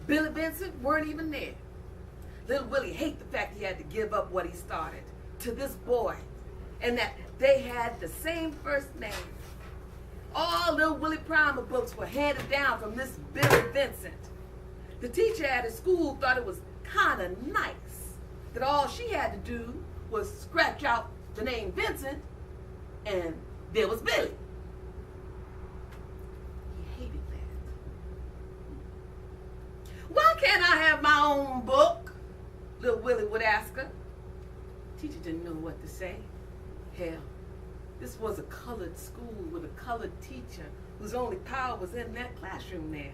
Billy Vincent weren't even there. Little Willie hated the fact he had to give up what he started to this boy, and that they had the same first name. All Little Willie Primer books were handed down from this Billy Vincent. The teacher at his school thought it was kind of nice that all she had to do was scratch out the name Vincent, and there was Billy. He hated that. Why can't I have my own book? Little Willie would ask her. Teacher didn't know what to say. Hell, this was a colored school with a colored teacher whose only power was in that classroom there.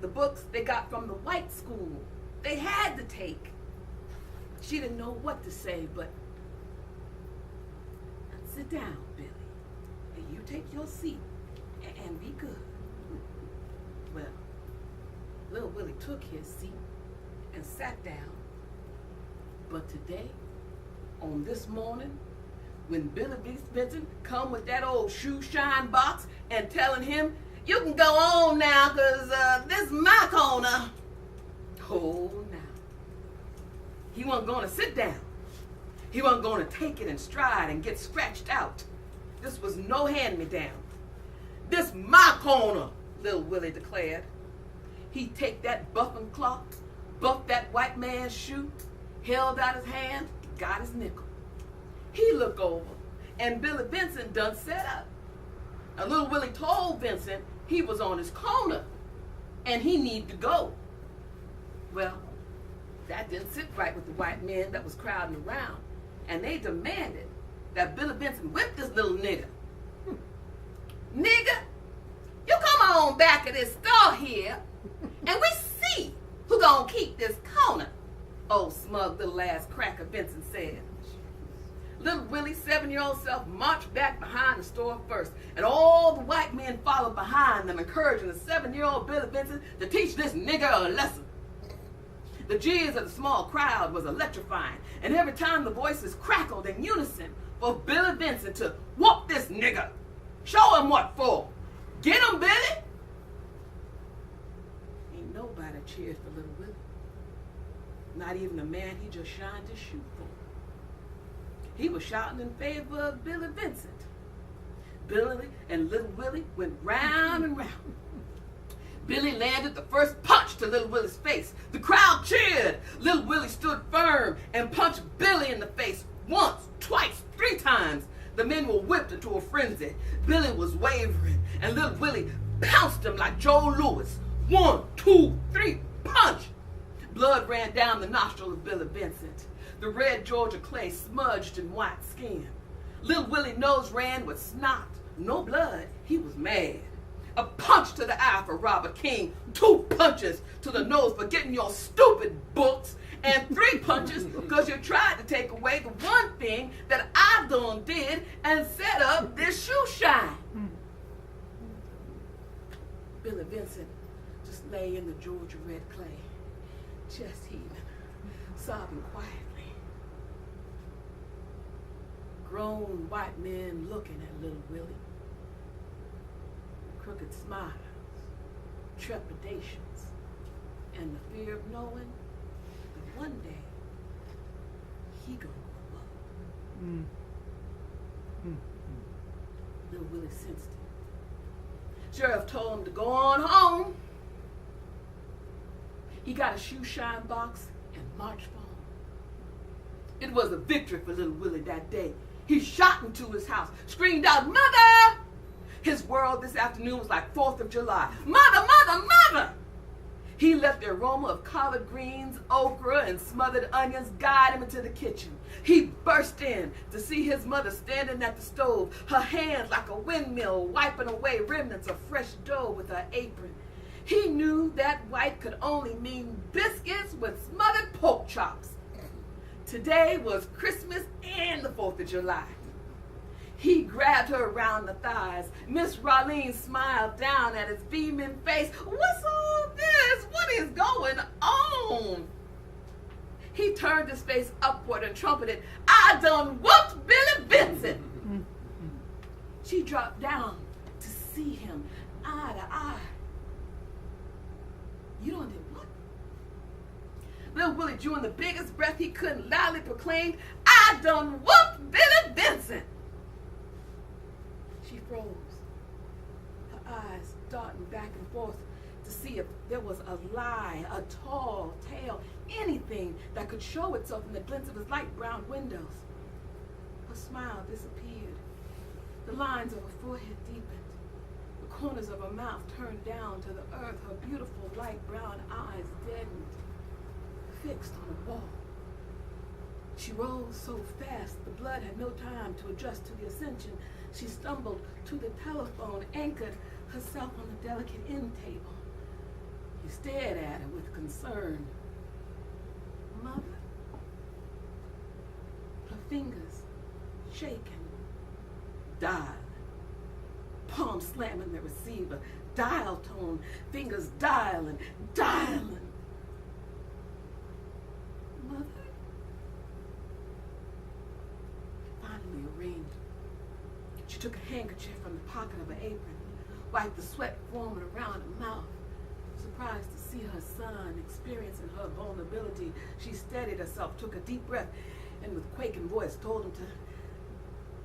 The books they got from the white school, they had to take. She didn't know what to say, but sit down, Billy, and you take your seat and be good. Well, Little Willie took his seat and sat down. But today, on this morning, when Billy Vincent come with that old shoe shine box and telling him, you can go on now, because this is my corner. Oh, now. He wasn't going to sit down. He wasn't going to take it in stride and get scratched out. This was no hand-me-down. This my corner, Little Willie declared. He'd take that buffing cloth, buff that white man's shoe, held out his hand, got his nickel. He looked over, and Billy Vincent done set up. Now, Little Willie told Vincent he was on his corner, and he needed to go. Well, that didn't sit right with the white men that was crowding around, and they demanded that Billy Vincent whip this little nigger. Nigger, you come on back of this store here, and we see who gonna keep this corner, old smug little ass cracker Vincent said. Little Willie's 7-year-old self marched back behind the store first, and all the white men followed behind them, encouraging the 7-year-old Billy Vincent to teach this nigger a lesson. The jeers of the small crowd was electrifying, and every time the voices crackled in unison for Billy Vincent to whoop this nigger. Show him what for. Get him, Billy. Ain't nobody cheered for Little Willie. Not even the man he just shined his shoe for. He was shouting in favor of Billy Vincent. Billy and Little Willie went round and round. Billy landed the first punch to Little Willie's face. The crowd cheered. Little Willie stood firm and punched Billy in the face once, twice, 3 times. The men were whipped into a frenzy. Billy was wavering, and Little Willie pounced him like Joe Louis. 1, 2, 3, punch! Blood ran down the nostril of Billy Vincent. The red Georgia clay smudged in white skin. Little Willie's nose ran with snot. No blood. He was mad. A punch to the eye for Robert King, 2 punches to the nose for getting your stupid books, and 3 punches because you tried to take away the one thing that I done did and set up this shoe shine. Billy Vincent just lay in the Georgia red clay, chest heaving, sobbing quietly. Grown white men looking at Little Willie. Crooked smiles, trepidations, and the fear of knowing that one day he gonna grow up. Little Willie sensed it. Sheriff told him to go on home. He got a shoe shine box and marched for home. It was a victory for Little Willie that day. He shot into his house, screamed out, "Mother!" His world this afternoon was like 4th of July. Mother, mother, mother! He let the aroma of collard greens, okra, and smothered onions guide him into the kitchen. He burst in to see his mother standing at the stove, her hands like a windmill, wiping away remnants of fresh dough with her apron. He knew that white could only mean biscuits with smothered pork chops. Today was Christmas and the 4th of July. He grabbed her around the thighs. Miss Raleen smiled down at his beaming face. What's all this? What is going on? He turned his face upward and trumpeted, I done whooped Billy Vincent. She dropped down to see him eye to eye. You don't responded, what? Little Willie drew in the biggest breath he could and loudly proclaimed, I done whooped Billy Benson. She froze, her eyes darting back and forth to see if there was a lie, a tall tale, anything that could show itself in the glints of his light brown windows. Her smile disappeared. The lines of her forehead deepened. The corners of her mouth turned down to the earth, her beautiful light brown eyes deadened, fixed on a wall. She rose so fast the blood had no time to adjust to the ascension. She stumbled to the telephone, anchored herself on the delicate end table. He stared at her with concern. Mother? Her fingers shaking, dialing, palm slamming the receiver, dial tone, fingers dialing. Mother? Finally a ring. She took a handkerchief from the pocket of her apron, wiped the sweat forming around her mouth. Surprised to see her son experiencing her vulnerability, she steadied herself, took a deep breath, and with quaking voice told him to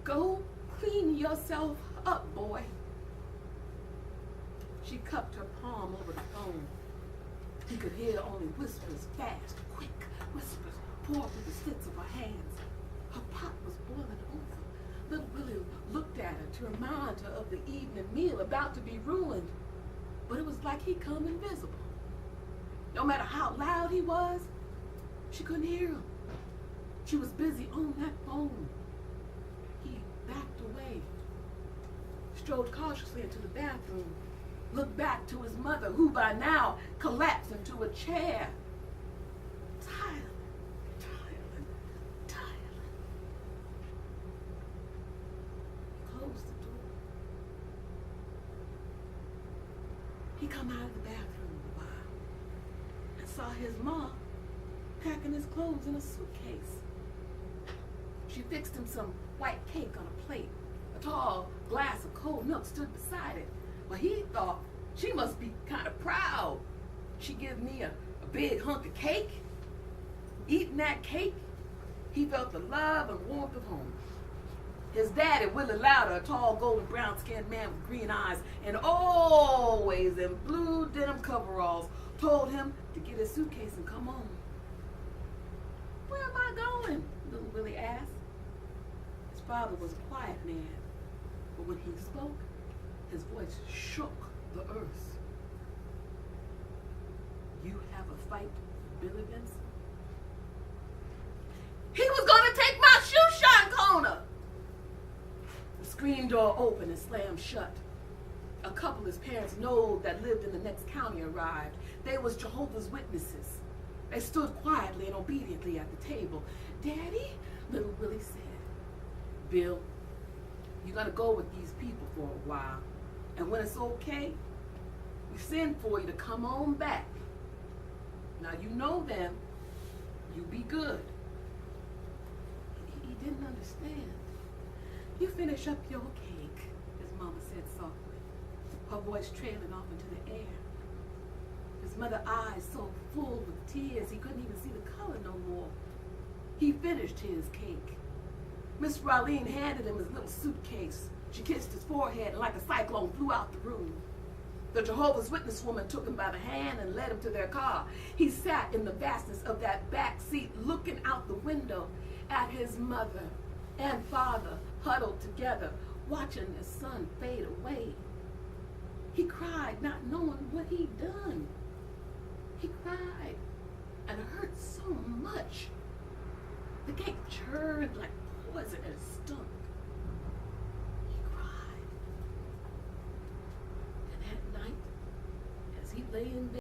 go clean yourself up, boy. She cupped her palm over the phone. He could hear only whispers, fast, quick whispers, pour through the slits of her hands. Her pot was boiling over. Little Willie looked at her to remind her of the evening meal about to be ruined. But it was like he'd come invisible. No matter how loud he was, she couldn't hear him. She was busy on that phone. He backed away, strode cautiously into the bathroom, looked back to his mother, who by now collapsed into a chair. Tired. He closed the door. He come out of the bathroom a while and saw his mom packing his clothes in a suitcase. She fixed him some white cake on a plate. A tall glass of cold milk stood beside it. Well, he thought she must be kind of proud. She give me a big hunk of cake. Eating that cake, he felt the love and warmth of home. His daddy, Willie Louder, a tall, golden brown-skinned man with green eyes and always in blue denim coveralls, told him to get his suitcase and come home. Where am I going? Little Willie asked. His father was a quiet man, but when he spoke, his voice shook the earth. You have a fight with Billy Benson? He was going to take my shoe shine corner! The screen door opened and slammed shut. A couple his parents know that lived in the next county arrived. They was Jehovah's Witnesses. They stood quietly and obediently at the table. Daddy, little Willie said, Bill, you're going to go with these people for a while. And when it's okay, we send for you to come on back. Now you know them. You be good. He didn't understand. You finish up your cake, his mama said softly, her voice trailing off into the air. His mother's eyes so full with tears he couldn't even see the color no more. He finished his cake. Miss Raleen handed him his little suitcase. She kissed his forehead and like a cyclone flew out the room. The Jehovah's Witness woman took him by the hand and led him to their car. He sat in the vastness of that back seat looking out the window at his mother and father huddled together, watching their son fade away. He cried, not knowing what he'd done. He cried, and it hurt so much. The cake churned like poison and it stunk. He cried. And at night, as he lay in bed,